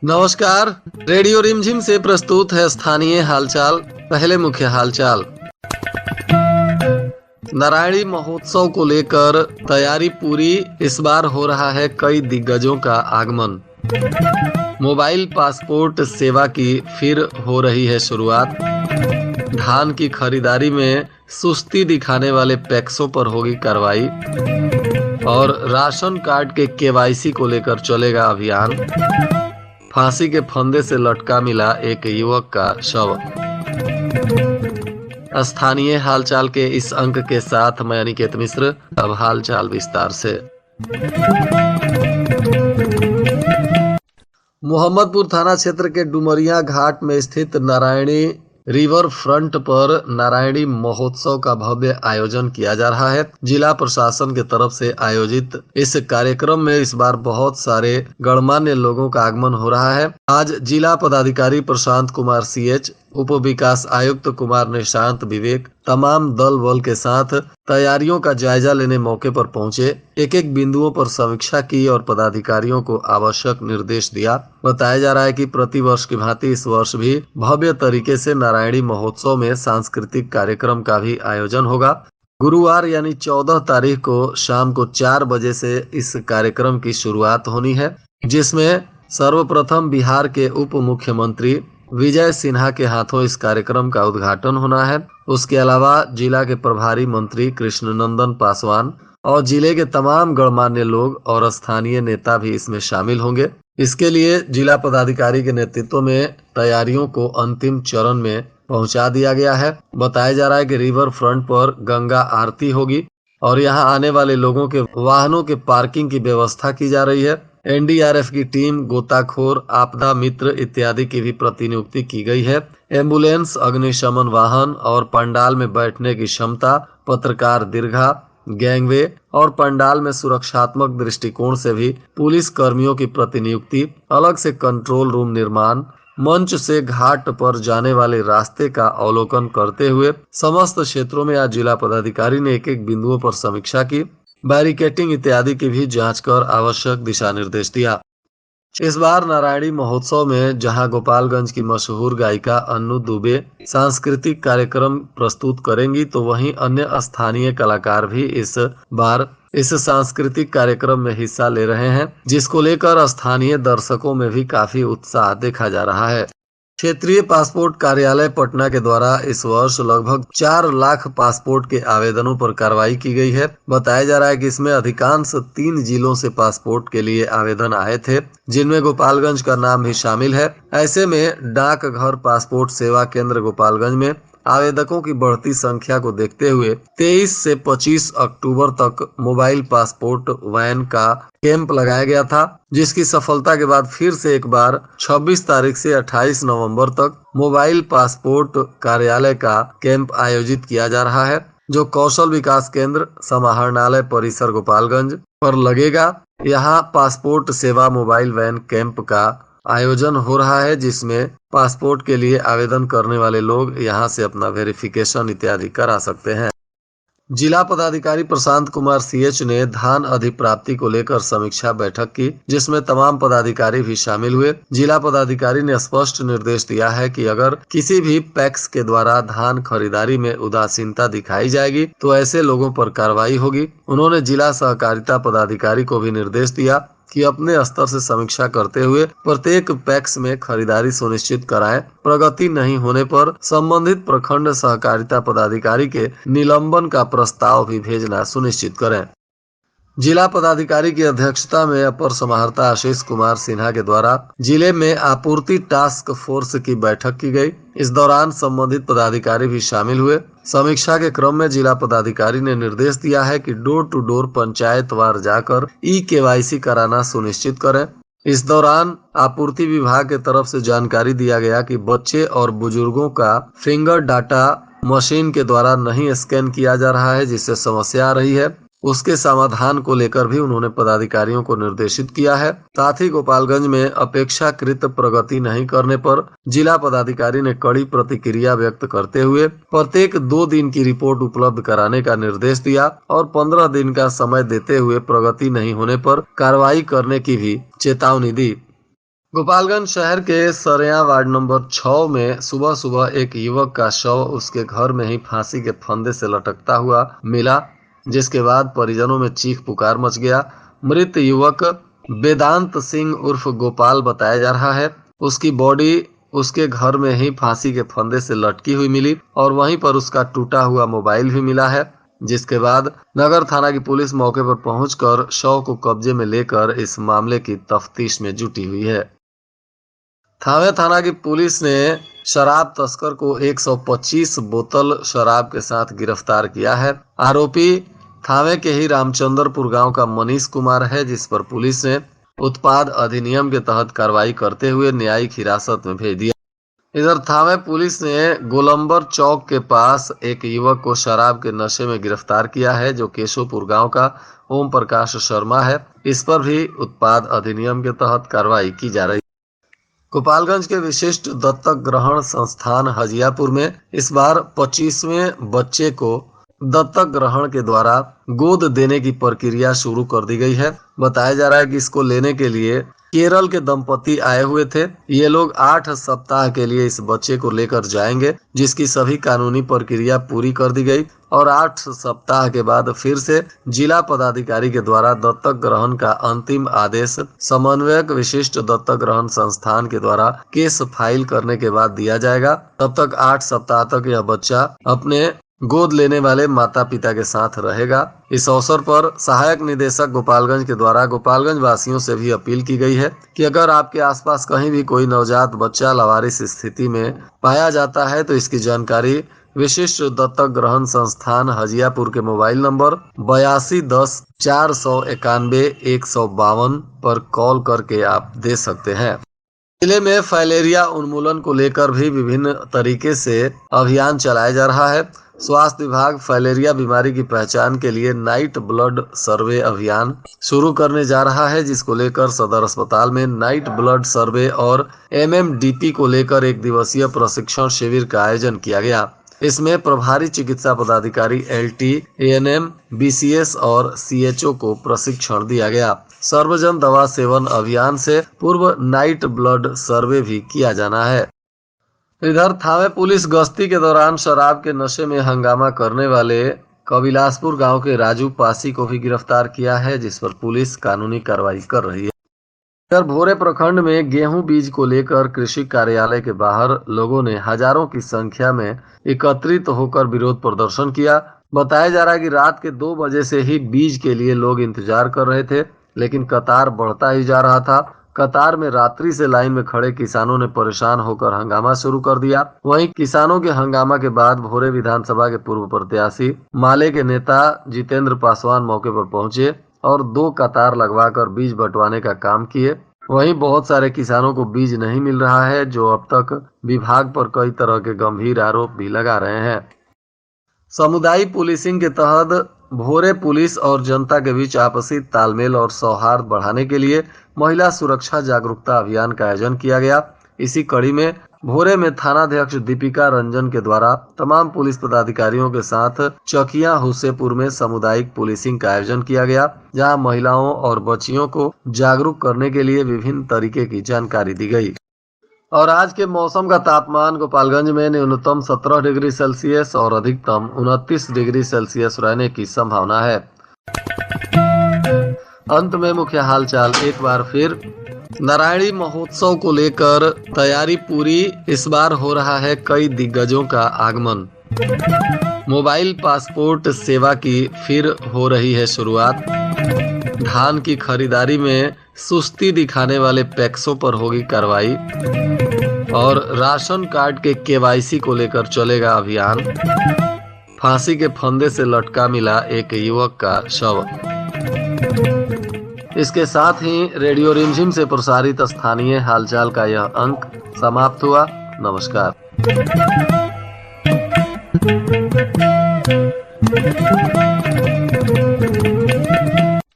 नमस्कार। रेडियो रिमझिम से प्रस्तुत है स्थानीय हालचाल। पहले मुख्य हालचाल। नारायणी महोत्सव को लेकर तैयारी पूरी, इस बार हो रहा है कई दिग्गजों का आगमन। मोबाइल पासपोर्ट सेवा की फिर हो रही है शुरुआत। धान की खरीदारी में सुस्ती दिखाने वाले पैक्सों पर होगी कार्रवाई। और राशन कार्ड के केवाईसी को लेकर चलेगा अभियान। फांसी के फंदे से लटका मिला एक युवक का शव। स्थानीय हालचाल के इस अंक के साथ मैं अनिकेत मिश्र। अब हालचाल विस्तार से। मोहम्मदपुर थाना क्षेत्र के डुमरिया घाट में स्थित नारायणी रिवर फ्रंट पर नारायणी महोत्सव का भव्य आयोजन किया जा रहा है। जिला प्रशासन के तरफ से आयोजित इस कार्यक्रम में इस बार बहुत सारे गणमान्य लोगों का आगमन हो रहा है। आज जिला पदाधिकारी प्रशांत कुमार सीएच, उप विकास आयुक्त कुमार निशांत विवेक तमाम दल बल के साथ तैयारियों का जायजा लेने मौके पर पहुंचे। एक एक बिंदुओं पर समीक्षा की और पदाधिकारियों को आवश्यक निर्देश दिया। बताया जा रहा है कि प्रति वर्ष की भांति इस वर्ष भी भव्य तरीके से नारायणी महोत्सव में सांस्कृतिक कार्यक्रम का भी आयोजन होगा। गुरुवार यानी 14 तारीख को शाम को 4 बजे से इस कार्यक्रम की शुरुआत होनी है, जिसमें सर्वप्रथम बिहार के उप मुख्यमंत्री विजय सिन्हा के हाथों इस कार्यक्रम का उद्घाटन होना है। उसके अलावा जिला के प्रभारी मंत्री कृष्णनंदन पासवान और जिले के तमाम गणमान्य लोग और स्थानीय नेता भी इसमें शामिल होंगे। इसके लिए जिला पदाधिकारी के नेतृत्व में तैयारियों को अंतिम चरण में पहुंचा दिया गया है। बताया जा रहा है कि रिवर फ्रंट पर गंगा आरती होगी और यहां आने वाले लोगों के वाहनों के पार्किंग की व्यवस्था की जा रही है। एनडीआरएफ की टीम, गोताखोर, आपदा मित्र इत्यादि की भी प्रतिनियुक्ति की गई है। एम्बुलेंस, अग्निशमन वाहन और पंडाल में बैठने की क्षमता, पत्रकार दीर्घा, गैंगवे और पंडाल में सुरक्षात्मक दृष्टिकोण से भी पुलिस कर्मियों की प्रतिनियुक्ति, अलग से कंट्रोल रूम निर्माण, मंच से घाट पर जाने वाले रास्ते का अवलोकन करते हुए समस्त क्षेत्रों में आज जिला पदाधिकारी ने एक एक बिंदुओं पर समीक्षा की, बैरिकेटिंग इत्यादि की भी जांच कर आवश्यक दिशा निर्देश दिया। इस बार नारायणी महोत्सव में जहां गोपालगंज की मशहूर गायिका अन्नू दुबे सांस्कृतिक कार्यक्रम प्रस्तुत करेंगी, तो वहीं अन्य स्थानीय कलाकार भी इस बार इस सांस्कृतिक कार्यक्रम में हिस्सा ले रहे हैं, जिसको लेकर स्थानीय दर्शकों में भी काफी उत्साह देखा जा रहा है। क्षेत्रीय पासपोर्ट कार्यालय पटना के द्वारा इस वर्ष लगभग 4 लाख पासपोर्ट के आवेदनों पर कार्रवाई की गई है। बताया जा रहा है कि इसमें अधिकांश 3 जिलों से पासपोर्ट के लिए आवेदन आए थे, जिनमें गोपालगंज का नाम भी शामिल है। ऐसे में डाकघर पासपोर्ट सेवा केंद्र गोपालगंज में आवेदकों की बढ़ती संख्या को देखते हुए 23 से 25 अक्टूबर तक मोबाइल पासपोर्ट वैन का कैंप लगाया गया था, जिसकी सफलता के बाद फिर से एक बार 26 तारीख से 28 नवंबर तक मोबाइल पासपोर्ट कार्यालय का कैंप आयोजित किया जा रहा है, जो कौशल विकास केंद्र समाहरणालय परिसर गोपालगंज पर लगेगा। यहाँ पासपोर्ट सेवा मोबाइल वैन कैंप का आयोजन हो रहा है, जिसमें पासपोर्ट के लिए आवेदन करने वाले लोग यहां से अपना वेरिफिकेशन इत्यादि करा सकते हैं। जिला पदाधिकारी प्रशांत कुमार सीएच ने धान अधिप्राप्ति को लेकर समीक्षा बैठक की, जिसमें तमाम पदाधिकारी भी शामिल हुए। जिला पदाधिकारी ने स्पष्ट निर्देश दिया है कि अगर किसी भी पैक्स के द्वारा धान खरीदारी में उदासीनता दिखाई जाएगी तो ऐसे लोगों पर कार्रवाई होगी। उन्होंने जिला सहकारिता पदाधिकारी को भी निर्देश दिया कि अपने स्तर से समीक्षा करते हुए प्रत्येक पैक्स में खरीदारी सुनिश्चित कराएं। प्रगति नहीं होने पर संबंधित प्रखंड सहकारिता पदाधिकारी के निलंबन का प्रस्ताव भी भेजना सुनिश्चित करें। जिला पदाधिकारी की अध्यक्षता में अपर समाहर्ता आशीष कुमार सिन्हा के द्वारा जिले में आपूर्ति टास्क फोर्स की बैठक की गई। इस दौरान संबंधित पदाधिकारी भी शामिल हुए। समीक्षा के क्रम में जिला पदाधिकारी ने निर्देश दिया है कि डोर टू डोर पंचायतवार जाकर ई-केवाईसी कराना सुनिश्चित करें। इस दौरान आपूर्ति विभाग की तरफ से जानकारी दिया गया कि बच्चे और बुजुर्गों का फिंगर डाटा मशीन के द्वारा नहीं स्कैन किया जा रहा है, जिससे समस्या आ रही है। उसके समाधान को लेकर भी उन्होंने पदाधिकारियों को निर्देशित किया है। साथ ही गोपालगंज में अपेक्षाकृत प्रगति नहीं करने पर जिला पदाधिकारी ने कड़ी प्रतिक्रिया व्यक्त करते हुए प्रत्येक 2 दिन की रिपोर्ट उपलब्ध कराने का निर्देश दिया और 15 दिन का समय देते हुए प्रगति नहीं होने पर कार्रवाई करने की भी चेतावनी दी। गोपालगंज शहर के सरेया वार्ड नंबर 6 में सुबह सुबह एक युवक का शव उसके घर में ही फांसी के फंदे से लटकता हुआ मिला, जिसके बाद परिजनों में चीख पुकार मच गया। मृत युवक वेदांत सिंह उर्फ गोपाल बताया जा रहा है। उसकी बॉडी उसके घर में ही फांसी के फंदे से लटकी हुई मिली और वहीं पर उसका टूटा हुआ मोबाइल भी मिला है, जिसके बाद नगर थाना की पुलिस मौके पर पहुंचकर शव को कब्जे में लेकर इस मामले की तफ्तीश में जुटी हुई है। थावे थाना की पुलिस ने शराब तस्कर को 125 बोतल शराब के साथ गिरफ्तार किया है। आरोपी थावे के ही रामचंद्रपुर गांव का मनीष कुमार है, जिस पर पुलिस ने उत्पाद अधिनियम के तहत कार्रवाई करते हुए न्यायिक हिरासत में भेज दिया। इधर थावे पुलिस ने गोलंबर चौक के पास एक युवक को शराब के नशे में गिरफ्तार किया है, जो केशवपुर गांव का ओम प्रकाश शर्मा है। इस पर भी उत्पाद अधिनियम के तहत कार्रवाई की जा रही है। गोपालगंज के विशिष्ट दत्तक ग्रहण संस्थान हजियापुर में इस बार 25वें बच्चे को दत्तक ग्रहण के द्वारा गोद देने की प्रक्रिया शुरू कर दी गई है। बताया जा रहा है कि इसको लेने के लिए केरल के दंपति आए हुए थे। ये लोग 8 सप्ताह के लिए इस बच्चे को लेकर जाएंगे, जिसकी सभी कानूनी प्रक्रिया पूरी कर दी गई और 8 सप्ताह के बाद फिर से जिला पदाधिकारी के द्वारा दत्तक ग्रहण का अंतिम आदेश समन्वयक विशिष्ट दत्तक ग्रहण संस्थान के द्वारा केस फाइल करने के बाद दिया जाएगा। तब तक 8 सप्ताह तक यह बच्चा अपने गोद लेने वाले माता पिता के साथ रहेगा। इस अवसर पर सहायक निदेशक गोपालगंज के द्वारा गोपालगंज वासियों से भी अपील की गई है कि अगर आपके आसपास कहीं भी कोई नवजात बच्चा लावारिस स्थिति में पाया जाता है तो इसकी जानकारी विशिष्ट दत्तक ग्रहण संस्थान हजियापुर के मोबाइल नंबर 8210 491 152 पर कॉल करके आप दे सकते हैं। जिले में फाइलेरिया उन्मूलन को लेकर भी विभिन्न तरीके से अभियान चलाया जा रहा है। स्वास्थ्य विभाग फाइलेरिया बीमारी की पहचान के लिए नाइट ब्लड सर्वे अभियान शुरू करने जा रहा है, जिसको लेकर सदर अस्पताल में नाइट ब्लड सर्वे और MMDP को लेकर 1 दिवसीय प्रशिक्षण शिविर का आयोजन किया गया। इसमें प्रभारी चिकित्सा पदाधिकारी LT, ANM, BCS और CHO को प्रशिक्षण दिया गया। सर्वजन दवा सेवन अभियान से पूर्व नाइट ब्लड सर्वे भी किया जाना है। इधर थावे पुलिस गश्ती के दौरान शराब के नशे में हंगामा करने वाले कबिलासपुर गांव के राजू पासी को भी गिरफ्तार किया है, जिस पर पुलिस कानूनी कार्रवाई कर रही है। इधर भोरे प्रखंड में गेहूं बीज को लेकर कृषि कार्यालय के बाहर लोगों ने हजारों की संख्या में एकत्रित होकर विरोध प्रदर्शन किया। बताया जा रहा है कि रात के 2 बजे से ही बीज के लिए लोग इंतजार कर रहे थे, लेकिन कतार बढ़ता ही जा रहा था। कतार में रात्रि से लाइन में खड़े किसानों ने परेशान होकर हंगामा शुरू कर दिया। वहीं किसानों के हंगामा के बाद भोरे विधानसभा के पूर्व प्रत्याशी माले के नेता जितेंद्र पासवान मौके पर पहुंचे और 2 कतार लगवाकर बीज बंटवाने का काम किए। वहीं बहुत सारे किसानों को बीज नहीं मिल रहा है, जो अब तक विभाग पर कई तरह के गंभीर आरोप भी लगा रहे हैं। सामुदायिक पुलिसिंग के तहत भोरे पुलिस और जनता के बीच आपसी तालमेल और सौहार्द बढ़ाने के लिए महिला सुरक्षा जागरूकता अभियान का आयोजन किया गया। इसी कड़ी में भोरे में थानाध्यक्ष दीपिका रंजन के द्वारा तमाम पुलिस पदाधिकारियों के साथ चकिया हुसेपुर में सामुदायिक पुलिसिंग का आयोजन किया गया, जहां महिलाओं और बच्चियों को जागरूक करने के लिए विभिन्न तरीके की जानकारी दी गई। और आज के मौसम का तापमान गोपालगंज में न्यूनतम 17 डिग्री सेल्सियस और अधिकतम 29 डिग्री सेल्सियस रहने की संभावना है। अंत में मुख्य हालचाल एक बार फिर। नारायणी महोत्सव को लेकर तैयारी पूरी, इस बार हो रहा है कई दिग्गजों का आगमन। मोबाइल पासपोर्ट सेवा की फिर हो रही है शुरुआत। धान की खरीदारी में सुस्ती दिखाने वाले पैक्सों पर होगी कार्रवाई। और राशन कार्ड के KYC को लेकर चलेगा अभियान। फांसी के फंदे से लटका मिला एक युवक का शव। इसके साथ ही रेडियो रिमझिम से प्रसारित स्थानीय हालचाल का यह अंक समाप्त हुआ। नमस्कार।